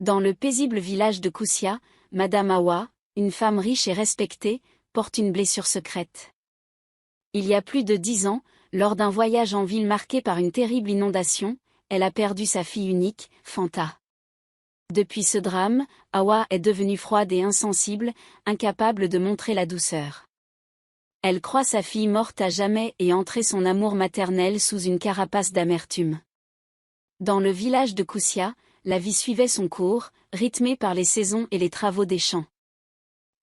Dans le paisible village de Koussia, Madame Hawa, une femme riche et respectée, porte une blessure secrète. Il y a plus de 10 ans, lors d'un voyage en ville marqué par une terrible inondation, elle a perdu sa fille unique, Fanta. Depuis ce drame, Hawa est devenue froide et insensible, incapable de montrer la douceur. Elle croit sa fille morte à jamais et entrer son amour maternel sous une carapace d'amertume. Dans le village de Koussia, la vie suivait son cours, rythmée par les saisons et les travaux des champs.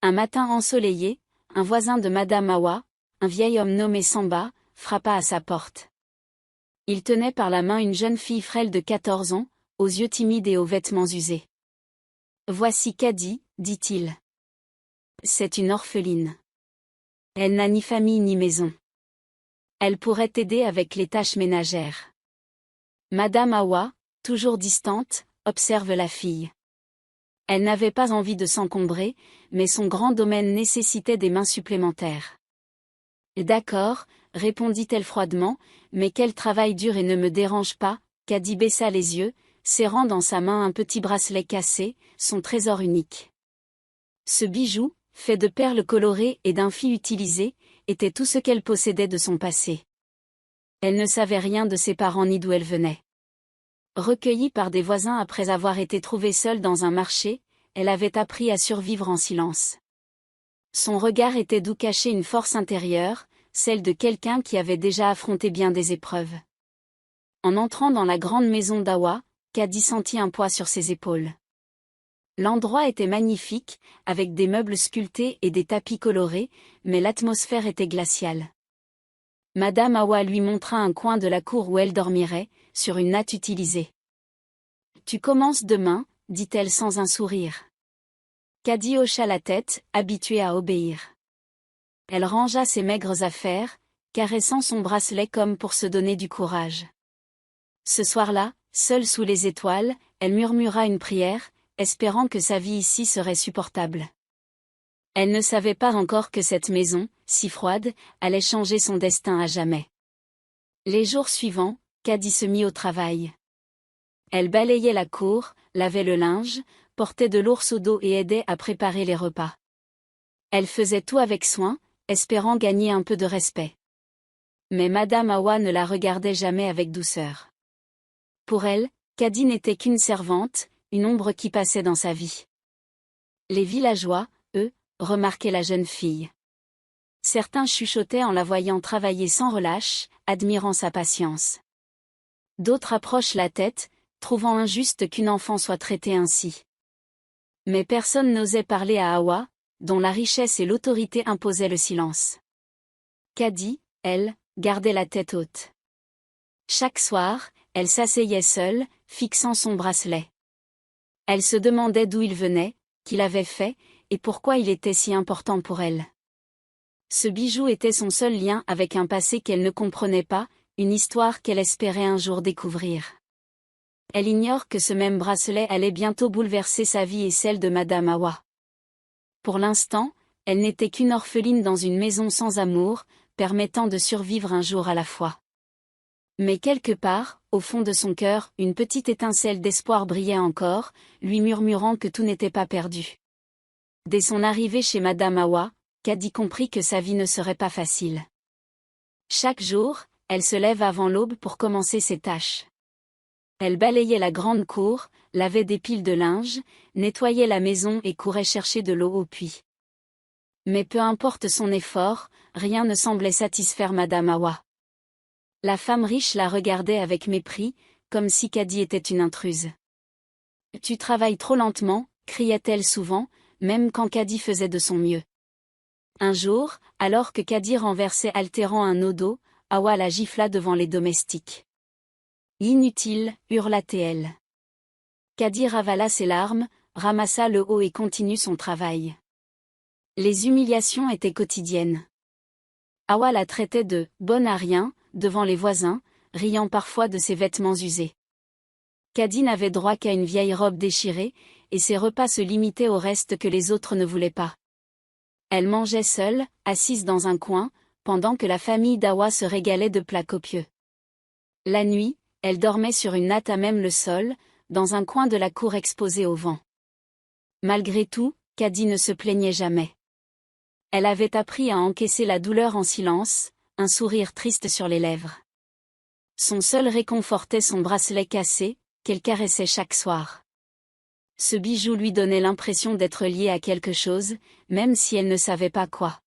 Un matin ensoleillé, un voisin de Madame Hawa, un vieil homme nommé Samba, frappa à sa porte. Il tenait par la main une jeune fille frêle de 14 ans, aux yeux timides et aux vêtements usés. « Voici Kadi, dit-il. C'est une orpheline. Elle n'a ni famille ni maison. Elle pourrait t'aider avec les tâches ménagères. » Madame Hawa, toujours distante, observe la fille. Elle n'avait pas envie de s'encombrer, mais son grand domaine nécessitait des mains supplémentaires. « D'accord, répondit-elle froidement, mais quel travail dur et ne me dérange pas. » Kadi baissa les yeux, serrant dans sa main un petit bracelet cassé, son trésor unique. Ce bijou, fait de perles colorées et d'un fil utilisé, était tout ce qu'elle possédait de son passé. Elle ne savait rien de ses parents ni d'où elle venait. Recueillie par des voisins après avoir été trouvée seule dans un marché, elle avait appris à survivre en silence. Son regard était d'où cachait une force intérieure, celle de quelqu'un qui avait déjà affronté bien des épreuves. En entrant dans la grande maison d'Hawa, Kadi sentit un poids sur ses épaules. L'endroit était magnifique, avec des meubles sculptés et des tapis colorés, mais l'atmosphère était glaciale. Madame Hawa lui montra un coin de la cour où elle dormirait, sur une natte utilisée. « Tu commences demain, dit-elle sans un sourire. Kadi hocha la tête, habituée à obéir. Elle rangea ses maigres affaires, caressant son bracelet comme pour se donner du courage. Ce soir-là, seule sous les étoiles, elle murmura une prière, espérant que sa vie ici serait supportable. Elle ne savait pas encore que cette maison, si froide, allait changer son destin à jamais. Les jours suivants, Kadi se mit au travail. Elle balayait la cour, lavait le linge, portait de lourds seaux d'eau et aidait à préparer les repas. Elle faisait tout avec soin, espérant gagner un peu de respect. Mais Madame Hawa ne la regardait jamais avec douceur. Pour elle, Kadi n'était qu'une servante, une ombre qui passait dans sa vie. Les villageois, eux, remarquaient la jeune fille. Certains chuchotaient en la voyant travailler sans relâche, admirant sa patience. D'autres approchent la tête, trouvant injuste qu'une enfant soit traitée ainsi. Mais personne n'osait parler à Hawa, dont la richesse et l'autorité imposaient le silence. Kadi, elle, gardait la tête haute. Chaque soir, elle s'asseyait seule, fixant son bracelet. Elle se demandait d'où il venait, qu'il avait fait, et pourquoi il était si important pour elle. Ce bijou était son seul lien avec un passé qu'elle ne comprenait pas, une histoire qu'elle espérait un jour découvrir. Elle ignore que ce même bracelet allait bientôt bouleverser sa vie et celle de Madame Hawa. Pour l'instant, elle n'était qu'une orpheline dans une maison sans amour, permettant de survivre un jour à la fois. Mais quelque part, au fond de son cœur, une petite étincelle d'espoir brillait encore, lui murmurant que tout n'était pas perdu. Dès son arrivée chez Madame Hawa, Kadi comprit que sa vie ne serait pas facile. Chaque jour, elle se lève avant l'aube pour commencer ses tâches. Elle balayait la grande cour, lavait des piles de linge, nettoyait la maison et courait chercher de l'eau au puits. Mais peu importe son effort, rien ne semblait satisfaire Madame Hawa. La femme riche la regardait avec mépris, comme si Kadi était une intruse. « Tu travailles trop lentement », criait-elle souvent, même quand Kadi faisait de son mieux. Un jour, alors que Kadi renversait altérant un eau d'eau, Hawa la gifla devant les domestiques. « Inutile », hurla-t-elle. Kadi ravala ses larmes, ramassa le haut et continua son travail. Les humiliations étaient quotidiennes. Hawa la traitait de « bonne à rien », devant les voisins, riant parfois de ses vêtements usés. Kadi n'avait droit qu'à une vieille robe déchirée, et ses repas se limitaient au reste que les autres ne voulaient pas. Elle mangeait seule, assise dans un coin, pendant que la famille d'Hawa se régalait de plats copieux. La nuit, elle dormait sur une natte à même le sol, dans un coin de la cour exposé au vent. Malgré tout, Caddy ne se plaignait jamais. Elle avait appris à encaisser la douleur en silence, un sourire triste sur les lèvres. Son seul réconfortait son bracelet cassé, qu'elle caressait chaque soir. Ce bijou lui donnait l'impression d'être liée à quelque chose, même si elle ne savait pas quoi.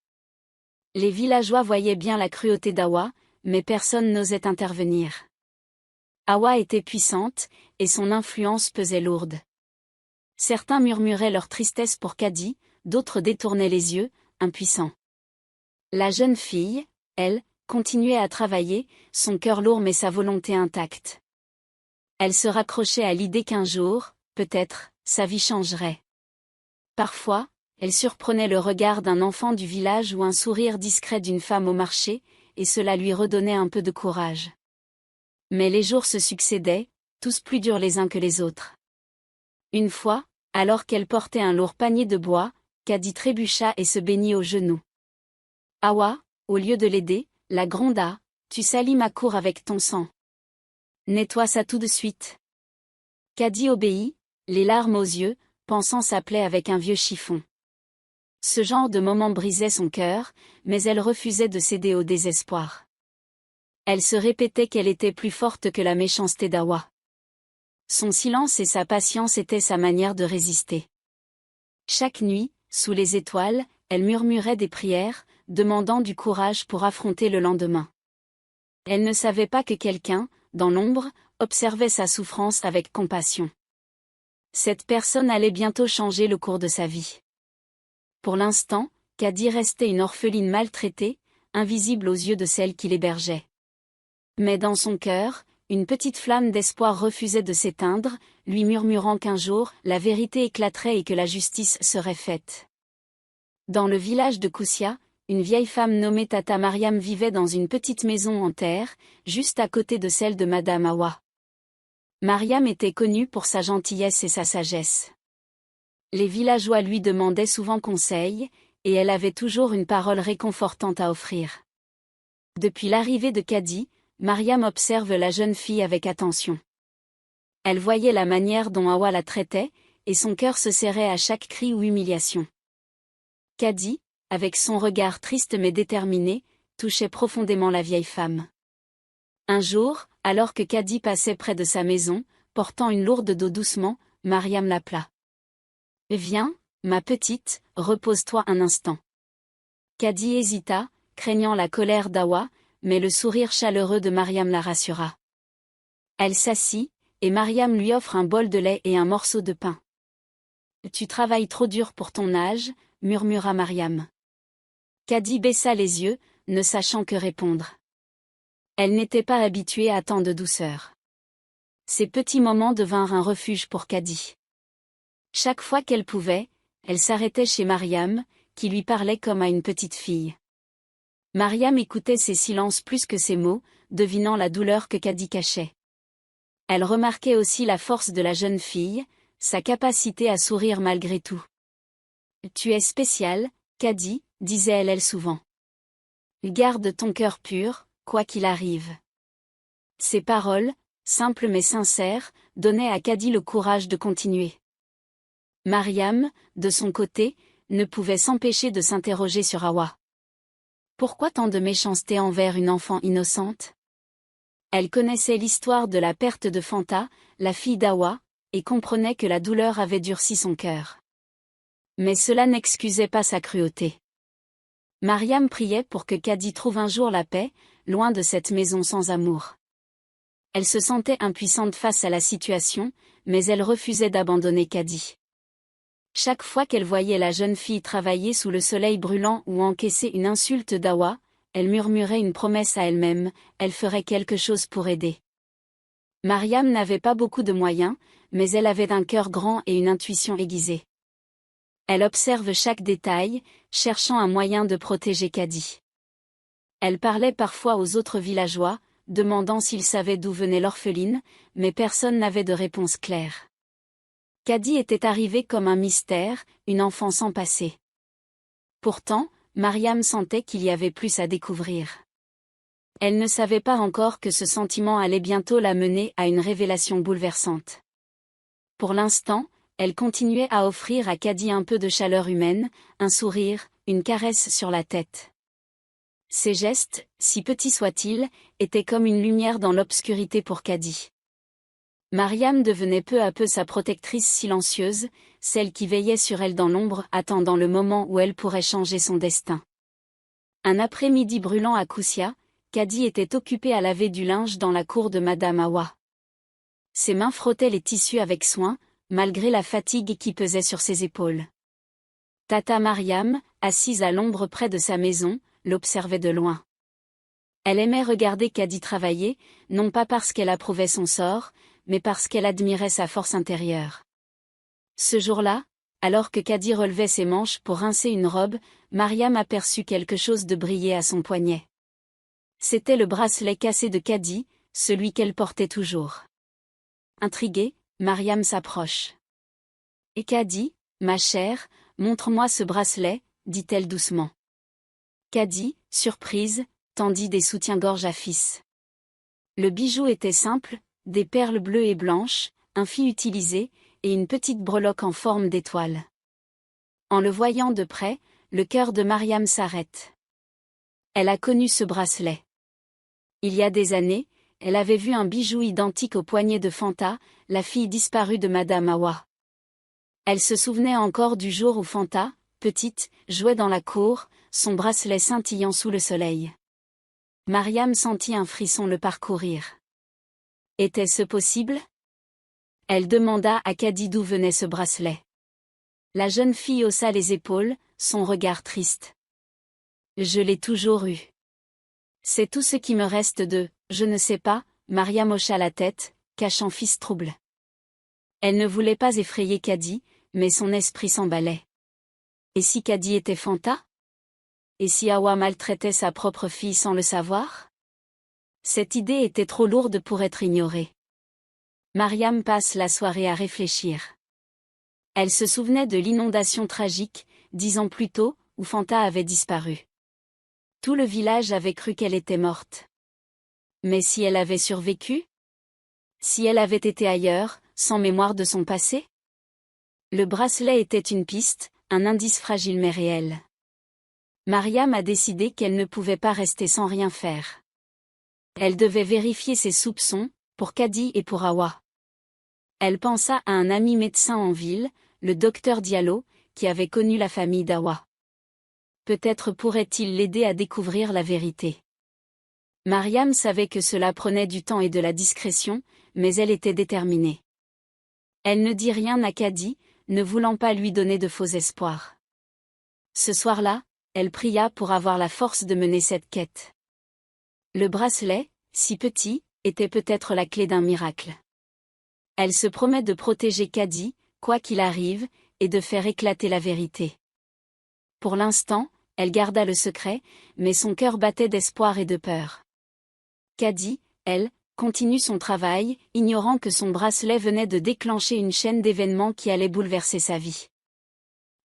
Les villageois voyaient bien la cruauté d'Awa, mais personne n'osait intervenir. Awa était puissante, et son influence pesait lourde. Certains murmuraient leur tristesse pour Caddy, d'autres détournaient les yeux, impuissants. La jeune fille, elle, continuait à travailler, son cœur lourd mais sa volonté intacte. Elle se raccrochait à l'idée qu'un jour, peut-être, sa vie changerait. Parfois, elle surprenait le regard d'un enfant du village ou un sourire discret d'une femme au marché, et cela lui redonnait un peu de courage. Mais les jours se succédaient, tous plus durs les uns que les autres. Une fois, alors qu'elle portait un lourd panier de bois, Caddy trébucha et se baignit aux genoux. Awa, au lieu de l'aider, la gronda, « Tu salis ma cour avec ton sang. Nettoie ça tout de suite. » Caddy obéit, les larmes aux yeux, pensant sa plaie avec un vieux chiffon. Ce genre de moment brisait son cœur, mais elle refusait de céder au désespoir. Elle se répétait qu'elle était plus forte que la méchanceté d'Awa. Son silence et sa patience étaient sa manière de résister. Chaque nuit, sous les étoiles, elle murmurait des prières, demandant du courage pour affronter le lendemain. Elle ne savait pas que quelqu'un, dans l'ombre, observait sa souffrance avec compassion. Cette personne allait bientôt changer le cours de sa vie. Pour l'instant, Caddy restait une orpheline maltraitée, invisible aux yeux de celle qui l'hébergeait. Mais dans son cœur, une petite flamme d'espoir refusait de s'éteindre, lui murmurant qu'un jour, la vérité éclaterait et que la justice serait faite. Dans le village de Koussia, une vieille femme nommée Tata Mariam vivait dans une petite maison en terre, juste à côté de celle de Madame Awa. Mariam était connue pour sa gentillesse et sa sagesse. Les villageois lui demandaient souvent conseil, et elle avait toujours une parole réconfortante à offrir. Depuis l'arrivée de Caddy, Mariam observe la jeune fille avec attention. Elle voyait la manière dont Awa la traitait, et son cœur se serrait à chaque cri ou humiliation. Caddy, avec son regard triste mais déterminé, touchait profondément la vieille femme. Un jour, alors que Caddy passait près de sa maison, portant une lourde d'eau doucement, Mariam l'appela. « Viens, ma petite, repose-toi un instant. » Caddy hésita, craignant la colère d'Awa, mais le sourire chaleureux de Mariam la rassura. Elle s'assit, et Mariam lui offre un bol de lait et un morceau de pain. « Tu travailles trop dur pour ton âge, » murmura Mariam. Caddy baissa les yeux, ne sachant que répondre. Elle n'était pas habituée à tant de douceur. Ces petits moments devinrent un refuge pour Caddy. Chaque fois qu'elle pouvait, elle s'arrêtait chez Mariam, qui lui parlait comme à une petite fille. Mariam écoutait ses silences plus que ses mots, devinant la douleur que Caddy cachait. Elle remarquait aussi la force de la jeune fille, sa capacité à sourire malgré tout. « Tu es spéciale, Caddy, » disait-elle souvent. « Garde ton cœur pur, quoi qu'il arrive. » Ces paroles, simples mais sincères, donnaient à Caddy le courage de continuer. Mariam, de son côté, ne pouvait s'empêcher de s'interroger sur Awa. Pourquoi tant de méchanceté envers une enfant innocente? Elle connaissait l'histoire de la perte de Fanta, la fille d'Awa, et comprenait que la douleur avait durci son cœur. Mais cela n'excusait pas sa cruauté. Mariam priait pour que Caddy trouve un jour la paix, loin de cette maison sans amour. Elle se sentait impuissante face à la situation, mais elle refusait d'abandonner Caddy. Chaque fois qu'elle voyait la jeune fille travailler sous le soleil brûlant ou encaisser une insulte d'Awa, elle murmurait une promesse à elle-même, elle ferait quelque chose pour aider. Mariam n'avait pas beaucoup de moyens, mais elle avait un cœur grand et une intuition aiguisée. Elle observe chaque détail, cherchant un moyen de protéger Caddy. Elle parlait parfois aux autres villageois, demandant s'ils savaient d'où venait l'orpheline, mais personne n'avait de réponse claire. Caddy était arrivée comme un mystère, une enfant sans passé. Pourtant, Mariam sentait qu'il y avait plus à découvrir. Elle ne savait pas encore que ce sentiment allait bientôt la mener à une révélation bouleversante. Pour l'instant, elle continuait à offrir à Caddy un peu de chaleur humaine, un sourire, une caresse sur la tête. Ces gestes, si petits soient-ils, étaient comme une lumière dans l'obscurité pour Caddy. Mariam devenait peu à peu sa protectrice silencieuse, celle qui veillait sur elle dans l'ombre, attendant le moment où elle pourrait changer son destin. Un après-midi brûlant à Koussia, Caddy était occupée à laver du linge dans la cour de Madame Awa. Ses mains frottaient les tissus avec soin, malgré la fatigue qui pesait sur ses épaules. Tata Mariam, assise à l'ombre près de sa maison, l'observait de loin. Elle aimait regarder Caddy travailler, non pas parce qu'elle approuvait son sort, mais parce qu'elle admirait sa force intérieure. Ce jour-là, alors que Caddy relevait ses manches pour rincer une robe, Mariam aperçut quelque chose de briller à son poignet. C'était le bracelet cassé de Caddy, celui qu'elle portait toujours. Intriguée, Mariam s'approche. « Et Caddy, ma chère, montre-moi ce bracelet, dit-elle doucement. Caddy, surprise, tendit des soutiens-gorge à Fils. Le bijou était simple, des perles bleues et blanches, un fil utilisé, et une petite breloque en forme d'étoile. En le voyant de près, le cœur de Mariam s'arrête. Elle a connu ce bracelet. Il y a des années, elle avait vu un bijou identique au poignet de Fanta, la fille disparue de Madame Awa. Elle se souvenait encore du jour où Fanta, petite, jouait dans la cour, son bracelet scintillant sous le soleil. Mariam sentit un frisson le parcourir. Était-ce possible? Elle demanda à Caddy d'où venait ce bracelet. La jeune fille haussa les épaules, son regard triste. Je l'ai toujours eu. C'est tout ce qui me reste de, je ne sais pas, Mariam hocha la tête, cachant Fils trouble. Elle ne voulait pas effrayer Caddy, mais son esprit s'emballait. Et si Caddy était Fanta? Et si Awa maltraitait sa propre fille sans le savoir? Cette idée était trop lourde pour être ignorée. Mariam passe la soirée à réfléchir. Elle se souvenait de l'inondation tragique, 10 ans plus tôt, où Fanta avait disparu. Tout le village avait cru qu'elle était morte. Mais si elle avait survécu? Si elle avait été ailleurs, sans mémoire de son passé? Le bracelet était une piste, un indice fragile mais réel. Mariam a décidé qu'elle ne pouvait pas rester sans rien faire. Elle devait vérifier ses soupçons, pour Caddy et pour Awa. Elle pensa à un ami médecin en ville, le docteur Diallo, qui avait connu la famille d'Awa. Peut-être pourrait-il l'aider à découvrir la vérité. Mariam savait que cela prenait du temps et de la discrétion, mais elle était déterminée. Elle ne dit rien à Caddy, ne voulant pas lui donner de faux espoirs. Ce soir-là, elle pria pour avoir la force de mener cette quête. Le bracelet, si petit, était peut-être la clé d'un miracle. Elle se promet de protéger Caddy, quoi qu'il arrive, et de faire éclater la vérité. Pour l'instant, elle garda le secret, mais son cœur battait d'espoir et de peur. Caddy, elle, continue son travail, ignorant que son bracelet venait de déclencher une chaîne d'événements qui allait bouleverser sa vie.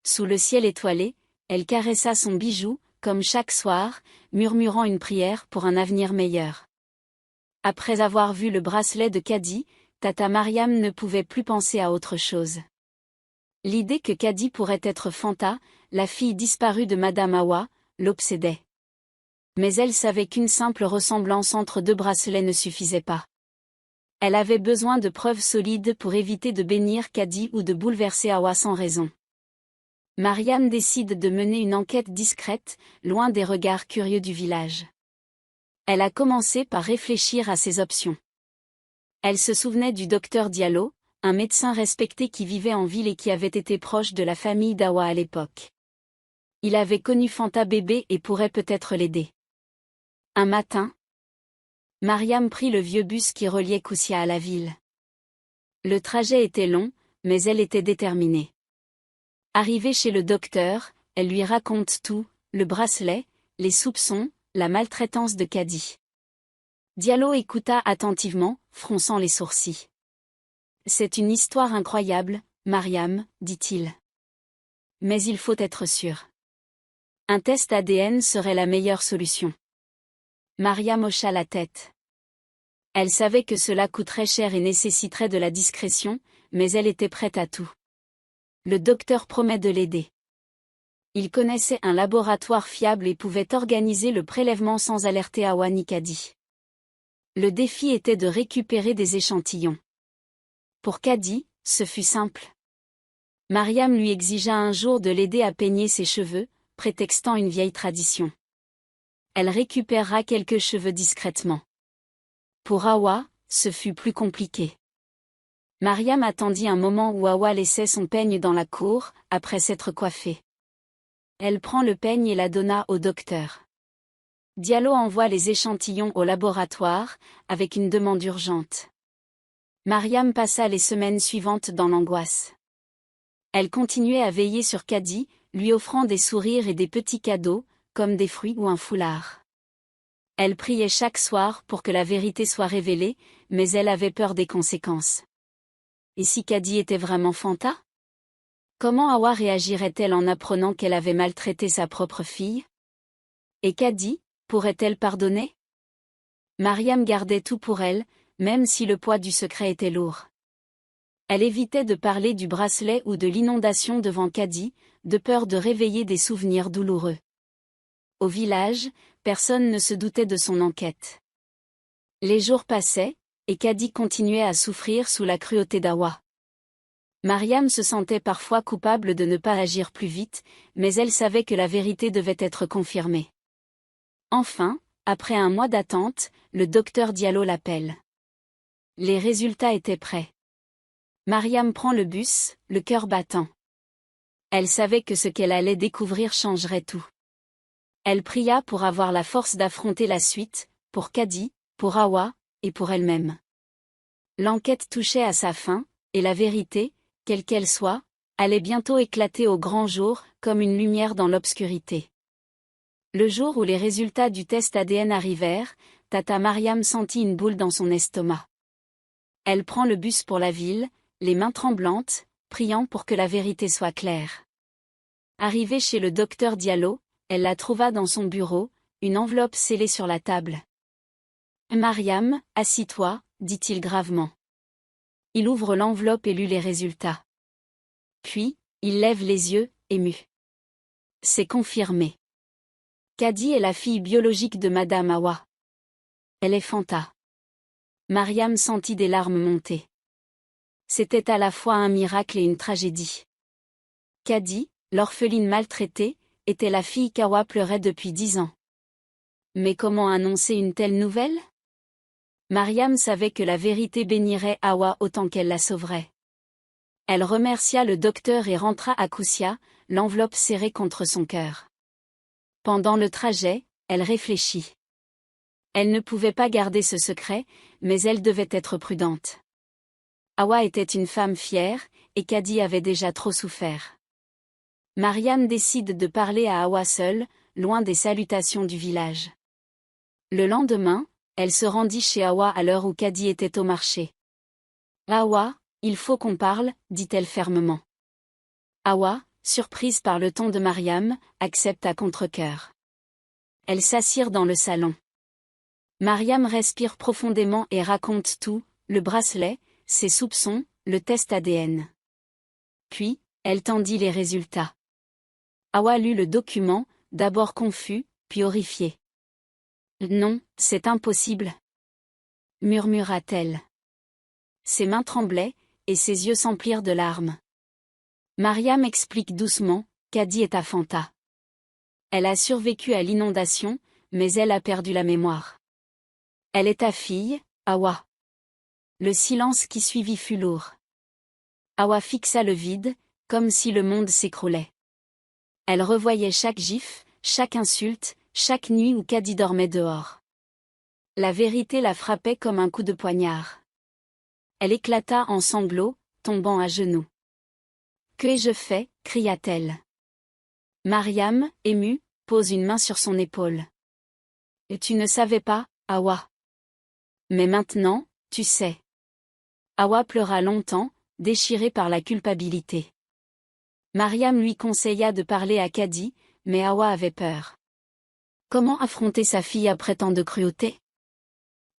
Sous le ciel étoilé, elle caressa son bijou, comme chaque soir, murmurant une prière pour un avenir meilleur. Après avoir vu le bracelet de Caddy, Tata Mariam ne pouvait plus penser à autre chose. L'idée que Caddy pourrait être Fanta, la fille disparue de Madame Awa, l'obsédait. Mais elle savait qu'une simple ressemblance entre deux bracelets ne suffisait pas. Elle avait besoin de preuves solides pour éviter de bénir Caddy ou de bouleverser Awa sans raison. Mariam décide de mener une enquête discrète, loin des regards curieux du village. Elle a commencé par réfléchir à ses options. Elle se souvenait du docteur Diallo, un médecin respecté qui vivait en ville et qui avait été proche de la famille d'Awa à l'époque. Il avait connu Fanta bébé et pourrait peut-être l'aider. Un matin, Mariam prit le vieux bus qui reliait Koussia à la ville. Le trajet était long, mais elle était déterminée. Arrivée chez le docteur, elle lui raconte tout, le bracelet, les soupçons, la maltraitance de Caddy. Diallo écouta attentivement, fronçant les sourcils. « C'est une histoire incroyable, Mariam, dit-il. Mais il faut être sûr. Un test ADN serait la meilleure solution. » Mariam hocha la tête. Elle savait que cela coûterait cher et nécessiterait de la discrétion, mais elle était prête à tout. Le docteur promet de l'aider. Il connaissait un laboratoire fiable et pouvait organiser le prélèvement sans alerter Hawa ni Caddy. Le défi était de récupérer des échantillons. Pour Caddy, ce fut simple. Mariam lui exigea un jour de l'aider à peigner ses cheveux, prétextant une vieille tradition. Elle récupéra quelques cheveux discrètement. Pour Hawa, ce fut plus compliqué. Mariam attendit un moment où Hawa laissait son peigne dans la cour, après s'être coiffée. Elle prend le peigne et la donna au docteur. Diallo envoie les échantillons au laboratoire, avec une demande urgente. Mariam passa les semaines suivantes dans l'angoisse. Elle continuait à veiller sur Caddy, lui offrant des sourires et des petits cadeaux, comme des fruits ou un foulard. Elle priait chaque soir pour que la vérité soit révélée, mais elle avait peur des conséquences. Et si Caddy était vraiment Fanta? Comment Hawa réagirait-elle en apprenant qu'elle avait maltraité sa propre fille? Et Caddy, pourrait-elle pardonner? Mariam gardait tout pour elle, même si le poids du secret était lourd. Elle évitait de parler du bracelet ou de l'inondation devant Caddy, de peur de réveiller des souvenirs douloureux. Au village, personne ne se doutait de son enquête. Les jours passaient, et Caddy continuait à souffrir sous la cruauté d'Hawa. Mariam se sentait parfois coupable de ne pas agir plus vite, mais elle savait que la vérité devait être confirmée. Enfin, après un mois d'attente, le docteur Diallo l'appelle. Les résultats étaient prêts. Mariam prend le bus, le cœur battant. Elle savait que ce qu'elle allait découvrir changerait tout. Elle pria pour avoir la force d'affronter la suite, pour Caddy, pour Hawa, et pour elle-même. L'enquête touchait à sa fin, et la vérité, quelle qu'elle soit, allait bientôt éclater au grand jour, comme une lumière dans l'obscurité. Le jour où les résultats du test ADN arrivèrent, Tata Mariam sentit une boule dans son estomac. Elle prend le bus pour la ville, les mains tremblantes, priant pour que la vérité soit claire. Arrivée chez le docteur Diallo, elle la trouva dans son bureau, une enveloppe scellée sur la table. « Mariam, assis-toi », dit-il gravement. Il ouvre l'enveloppe et lut les résultats. Puis, il lève les yeux, ému. C'est confirmé. Caddy est la fille biologique de Madame Hawa. Elle est Fanta. Mariam sentit des larmes monter. C'était à la fois un miracle et une tragédie. Caddy, l'orpheline maltraitée, était la fille qu'Hawa pleurait depuis 10 ans. Mais comment annoncer une telle nouvelle? Mariam savait que la vérité bénirait Hawa autant qu'elle la sauverait. Elle remercia le docteur et rentra à Koussia, l'enveloppe serrée contre son cœur. Pendant le trajet, elle réfléchit. Elle ne pouvait pas garder ce secret, mais elle devait être prudente. Hawa était une femme fière, et Caddy avait déjà trop souffert. Mariam décide de parler à Hawa seule, loin des salutations du village. Le lendemain, elle se rendit chez Hawa à l'heure où Caddy était au marché. « Hawa, il faut qu'on parle », dit-elle fermement. Hawa, surprise par le ton de Mariam, accepte à contre-cœur. Elles s'assirent dans le salon. Mariam respire profondément et raconte tout, le bracelet, ses soupçons, le test ADN. Puis, elle tendit les résultats. Hawa lut le document, d'abord confus, puis horrifié. « Non, c'est impossible », murmura-t-elle. Ses mains tremblaient, et ses yeux s'emplirent de larmes. Mariam explique doucement, Caddy est à Fanta. Elle a survécu à l'inondation, mais elle a perdu la mémoire. Elle est ta fille, Hawa. Le silence qui suivit fut lourd. Hawa fixa le vide, comme si le monde s'écroulait. Elle revoyait chaque gifle, chaque insulte, chaque nuit où Caddy dormait dehors. La vérité la frappait comme un coup de poignard. Elle éclata en sanglots, tombant à genoux. « Que ai-je fait » cria-t-elle. Mariam, émue, pose une main sur son épaule. « Et tu ne savais pas, Hawa. Mais maintenant, tu sais. » Hawa pleura longtemps, déchirée par la culpabilité. Mariam lui conseilla de parler à Caddy, mais Hawa avait peur. Comment affronter sa fille après tant de cruauté?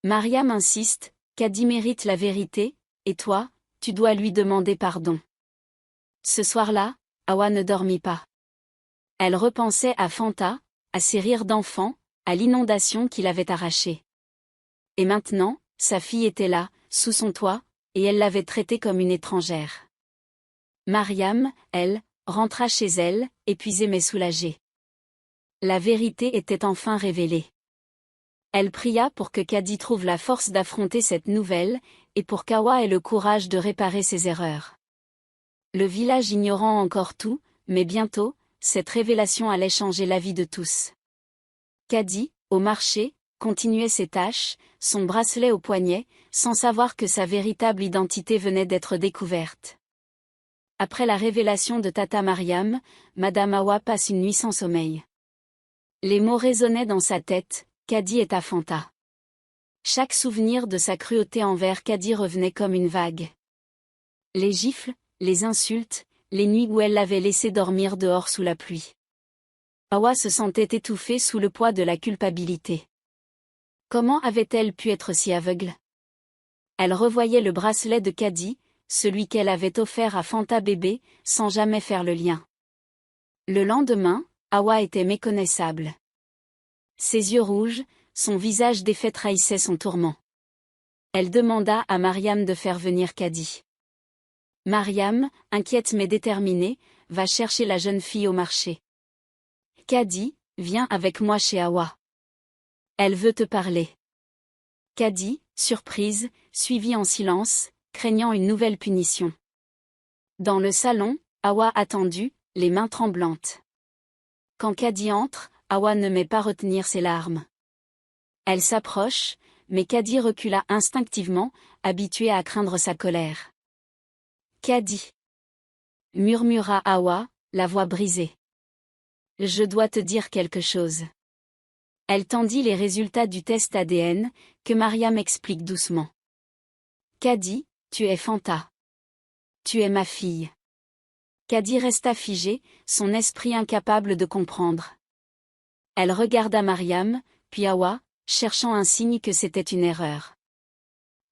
Mariam insiste, Caddy mérite la vérité, et toi, tu dois lui demander pardon. Ce soir-là, Hawa ne dormit pas. Elle repensait à Fanta, à ses rires d'enfant, à l'inondation qu'il avait arrachée. Et maintenant, sa fille était là, sous son toit, et elle l'avait traitée comme une étrangère. Mariam, elle, rentra chez elle, épuisée mais soulagée. La vérité était enfin révélée. Elle pria pour que Kadi trouve la force d'affronter cette nouvelle, et pour qu'Hawa ait le courage de réparer ses erreurs. Le village ignorant encore tout, mais bientôt, cette révélation allait changer la vie de tous. Kadi, au marché, continuait ses tâches, son bracelet au poignet, sans savoir que sa véritable identité venait d'être découverte. Après la révélation de Tata Mariam, Madame Hawa passe une nuit sans sommeil. Les mots résonnaient dans sa tête, Kadi est à Fanta. Chaque souvenir de sa cruauté envers Kadi revenait comme une vague. Les gifles, les insultes, les nuits où elle l'avait laissé dormir dehors sous la pluie. Hawa se sentait étouffée sous le poids de la culpabilité. Comment avait-elle pu être si aveugle? Elle revoyait le bracelet de Kadi, celui qu'elle avait offert à Fanta bébé, sans jamais faire le lien. Le lendemain, Hawa était méconnaissable. Ses yeux rouges, son visage défait trahissait son tourment. Elle demanda à Mariam de faire venir Kadi. Mariam, inquiète mais déterminée, va chercher la jeune fille au marché. Kadi, viens avec moi chez Hawa. Elle veut te parler. Kadi, surprise, suivit en silence, craignant une nouvelle punition. Dans le salon, Hawa attendit, les mains tremblantes. Quand Kadi entre, Hawa ne met pas retenir ses larmes. Elle s'approche, mais Kadi recula instinctivement, habituée à craindre sa colère. Kadi, murmura Hawa, la voix brisée. Je dois te dire quelque chose. Elle tendit les résultats du test ADN, que Mariam explique doucement. Kadi, tu es Fanta. Tu es ma fille. Kadi resta figée, son esprit incapable de comprendre. Elle regarda Mariam, puis Hawa, cherchant un signe que c'était une erreur.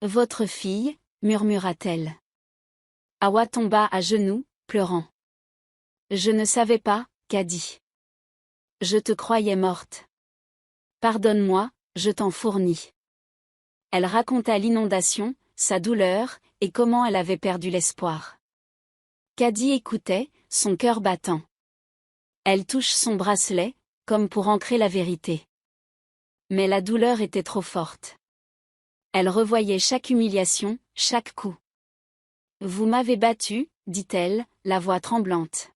Votre fille, murmura-t-elle. Hawa tomba à genoux, pleurant. Je ne savais pas, Kadi. Je te croyais morte. Pardonne-moi, je t'en fournis. Elle raconta l'inondation, sa douleur, et comment elle avait perdu l'espoir. Kadi écoutait, son cœur battant. Elle touche son bracelet, comme pour ancrer la vérité. Mais la douleur était trop forte. Elle revoyait chaque humiliation, chaque coup. Vous m'avez battue, dit-elle, la voix tremblante.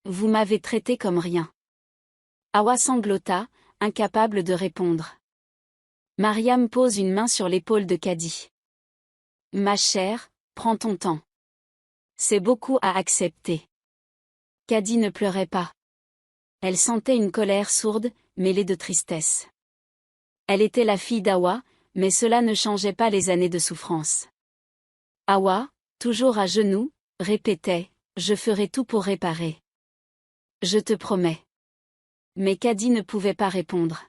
Vous m'avez traité comme rien. Hawa sanglota, incapable de répondre. Mariam pose une main sur l'épaule de Kadi. Ma chère, prends ton temps. C'est beaucoup à accepter. Kadi ne pleurait pas. Elle sentait une colère sourde, mêlée de tristesse. Elle était la fille d'Hawa, mais cela ne changeait pas les années de souffrance. Hawa, toujours à genoux, répétait, je ferai tout pour réparer. Je te promets. Mais Kadi ne pouvait pas répondre.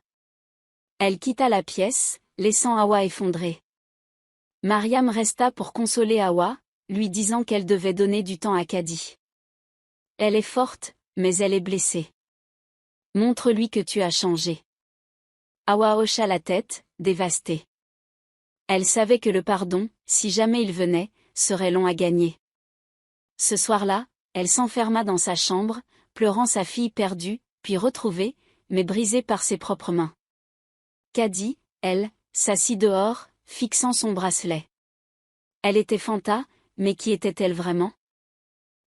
Elle quitta la pièce, laissant Hawa effondrée. Mariam resta pour consoler Hawa, lui disant qu'elle devait donner du temps à Kadi. Elle est forte, mais elle est blessée. Montre-lui que tu as changé. Hawa hocha la tête, dévastée. Elle savait que le pardon, si jamais il venait, serait long à gagner. Ce soir-là, elle s'enferma dans sa chambre, pleurant sa fille perdue, puis retrouvée, mais brisée par ses propres mains. Kadi, elle, s'assit dehors, fixant son bracelet. Elle était Fanta, mais qui était-elle vraiment?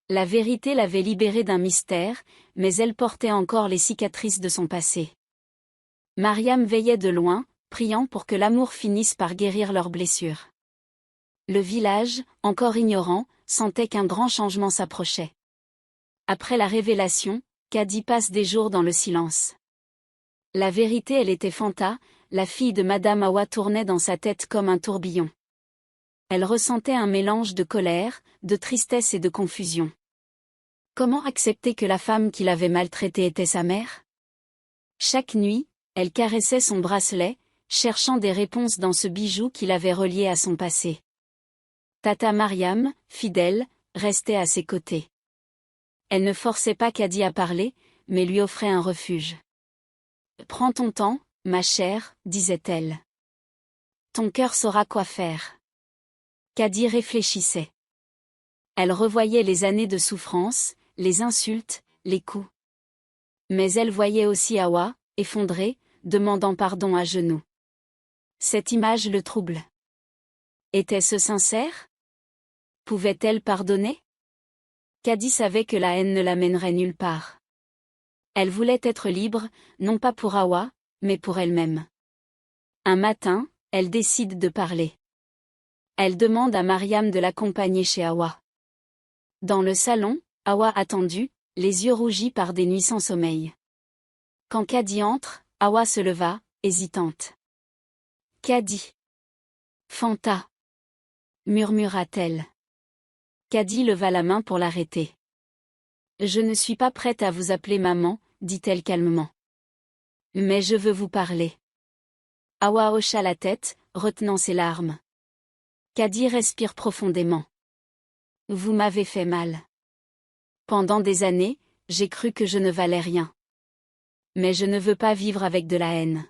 La vérité l'avait libérée d'un mystère, mais elle portait encore les cicatrices de son passé. Mariam veillait de loin, priant pour que l'amour finisse par guérir leurs blessures. Le village, encore ignorant, sentait qu'un grand changement s'approchait. Après la révélation, Kadi passe des jours dans le silence. La vérité, elle était Fanta, la fille de Madame Hawa tournait dans sa tête comme un tourbillon. Elle ressentait un mélange de colère, de tristesse et de confusion. Comment accepter que la femme qui l'avait maltraitée était sa mère? Chaque nuit, elle caressait son bracelet, cherchant des réponses dans ce bijou qui l'avait relié à son passé. Tata Mariam, fidèle, restait à ses côtés. Elle ne forçait pas Kadi à parler, mais lui offrait un refuge. « Prends ton temps, ma chère, disait-elle. Ton cœur saura quoi faire. » Kadi réfléchissait. Elle revoyait les années de souffrance, les insultes, les coups. Mais elle voyait aussi Hawa, effondrée, demandant pardon à genoux. Cette image le trouble. Était-ce sincère? Pouvait-elle pardonner? Kadi savait que la haine ne la mènerait nulle part. Elle voulait être libre, non pas pour Hawa, mais pour elle-même. Un matin, elle décide de parler. Elle demande à Mariam de l'accompagner chez Hawa. Dans le salon, Hawa attendue, les yeux rougis par des nuits sans sommeil. Quand Kadi entre, Hawa se leva, hésitante. « Kadi. Fanta. » murmura-t-elle. Kadi leva la main pour l'arrêter. « Je ne suis pas prête à vous appeler maman, » dit-elle calmement. « Mais je veux vous parler. » Hawa hocha la tête, retenant ses larmes. Kadi respire profondément. « Vous m'avez fait mal. Pendant des années, j'ai cru que je ne valais rien. Mais je ne veux pas vivre avec de la haine.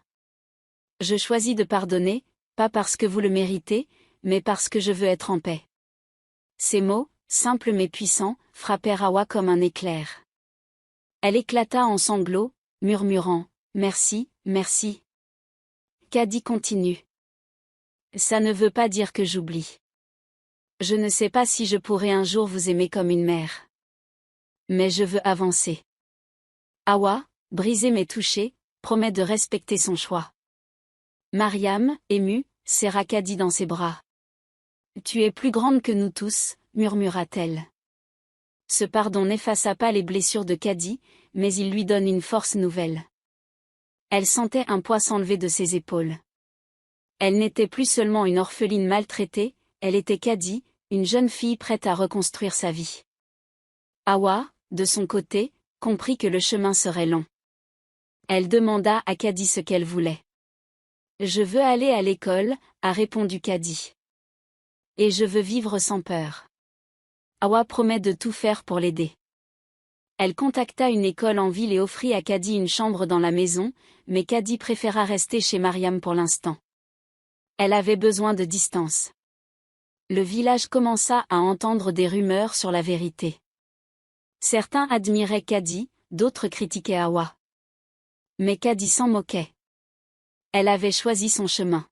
Je choisis de pardonner, pas parce que vous le méritez, mais parce que je veux être en paix. » Ces mots, simples mais puissants, frappèrent Hawa comme un éclair. Elle éclata en sanglots, murmurant « Merci, merci. » Kadi continue. « Ça ne veut pas dire que j'oublie. Je ne sais pas si je pourrai un jour vous aimer comme une mère. Mais je veux avancer. » Hawa, brisée mais touchée, promet de respecter son choix. Mariam, émue, serra Kadi dans ses bras. « Tu es plus grande que nous tous, » murmura-t-elle. Ce pardon n'effaça pas les blessures de Kadi, mais il lui donne une force nouvelle. Elle sentait un poids s'enlever de ses épaules. Elle n'était plus seulement une orpheline maltraitée, elle était Kadi, une jeune fille prête à reconstruire sa vie. Hawa, de son côté, comprit que le chemin serait long. Elle demanda à Kadi ce qu'elle voulait. « Je veux aller à l'école, » a répondu Kadi. « Et je veux vivre sans peur. » Hawa promet de tout faire pour l'aider. Elle contacta une école en ville et offrit à Kadi une chambre dans la maison, mais Kadi préféra rester chez Mariam pour l'instant. Elle avait besoin de distance. Le village commença à entendre des rumeurs sur la vérité. Certains admiraient Kadi, d'autres critiquaient Hawa. Mais Kadi s'en moquait. Elle avait choisi son chemin.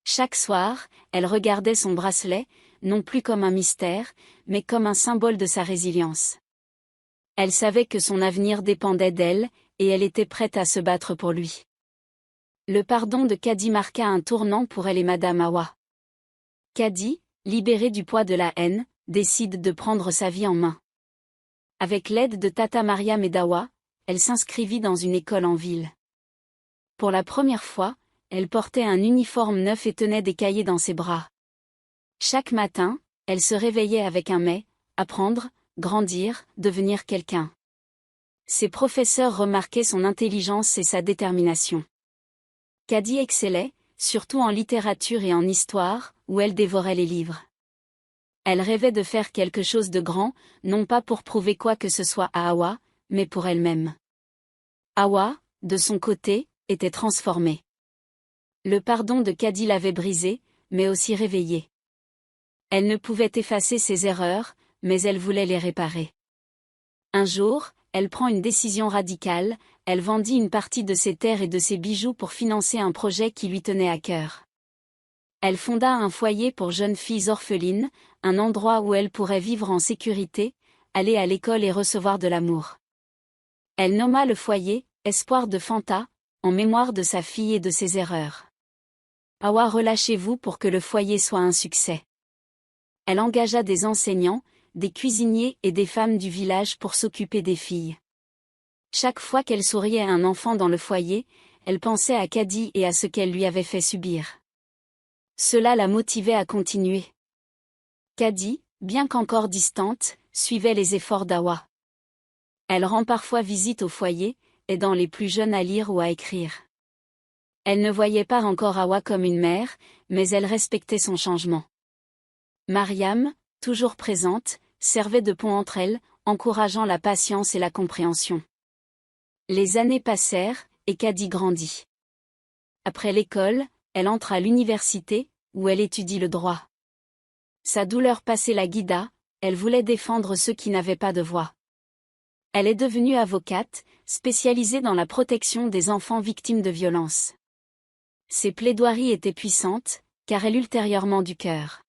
Chaque soir, elle regardait son bracelet, non plus comme un mystère, mais comme un symbole de sa résilience. Elle savait que son avenir dépendait d'elle, et elle était prête à se battre pour lui. Le pardon de Kadi marqua un tournant pour elle et Madame Hawa. Kadi, libérée du poids de la haine, décide de prendre sa vie en main. Avec l'aide de Tata Mariam et d'Hawa, elle s'inscrivit dans une école en ville. Pour la première fois, elle portait un uniforme neuf et tenait des cahiers dans ses bras. Chaque matin, elle se réveillait avec un mais, apprendre, grandir, devenir quelqu'un. Ses professeurs remarquaient son intelligence et sa détermination. Kadi excellait, surtout en littérature et en histoire, où elle dévorait les livres. Elle rêvait de faire quelque chose de grand, non pas pour prouver quoi que ce soit à Hawa, mais pour elle-même. Hawa, de son côté, était transformée. Le pardon de Kadi l'avait brisée, mais aussi réveillée. Elle ne pouvait effacer ses erreurs, mais elle voulait les réparer. Un jour, elle prend une décision radicale, elle vendit une partie de ses terres et de ses bijoux pour financer un projet qui lui tenait à cœur. Elle fonda un foyer pour jeunes filles orphelines, un endroit où elles pourraient vivre en sécurité, aller à l'école et recevoir de l'amour. Elle nomma le foyer « Espoir de Fanta », en mémoire de sa fille et de ses erreurs. Hawa, relâchez-vous pour que le foyer soit un succès. Elle engagea des enseignants, des cuisiniers et des femmes du village pour s'occuper des filles. Chaque fois qu'elle souriait à un enfant dans le foyer, elle pensait à Kadi et à ce qu'elle lui avait fait subir. Cela la motivait à continuer. Kadi, bien qu'encore distante, suivait les efforts d'Hawa. Elle rend parfois visite au foyer, aidant les plus jeunes à lire ou à écrire. Elle ne voyait pas encore Hawa comme une mère, mais elle respectait son changement. Mariam, toujours présente, servait de pont entre elles, encourageant la patience et la compréhension. Les années passèrent, et Kadi grandit. Après l'école, elle entre à l'université, où elle étudie le droit. Sa douleur passée la guida, elle voulait défendre ceux qui n'avaient pas de voix. Elle est devenue avocate, spécialisée dans la protection des enfants victimes de violences. Ses plaidoiries étaient puissantes, car elle ultérieurement du cœur.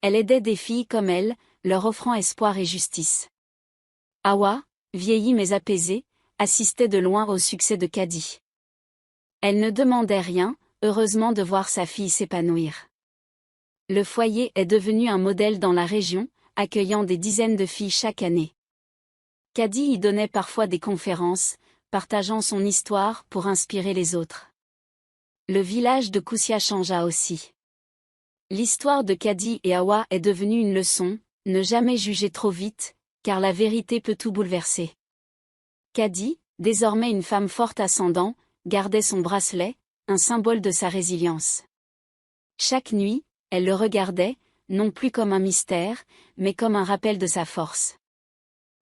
Elle aidait des filles comme elle, leur offrant espoir et justice. Hawa, vieillie mais apaisée, assistait de loin au succès de Kadi. Elle ne demandait rien, heureusement de voir sa fille s'épanouir. Le foyer est devenu un modèle dans la région, accueillant des dizaines de filles chaque année. Kadi y donnait parfois des conférences, partageant son histoire pour inspirer les autres. Le village de Koussia changea aussi. L'histoire de Kadi et Hawa est devenue une leçon, ne jamais juger trop vite, car la vérité peut tout bouleverser. Kadi, désormais une femme forte ascendant, gardait son bracelet, un symbole de sa résilience. Chaque nuit, elle le regardait, non plus comme un mystère, mais comme un rappel de sa force.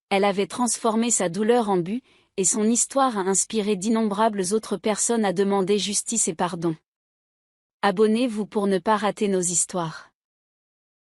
Elle avait transformé sa douleur en but, et son histoire a inspiré d'innombrables autres personnes à demander justice et pardon. Abonnez-vous pour ne pas rater nos histoires.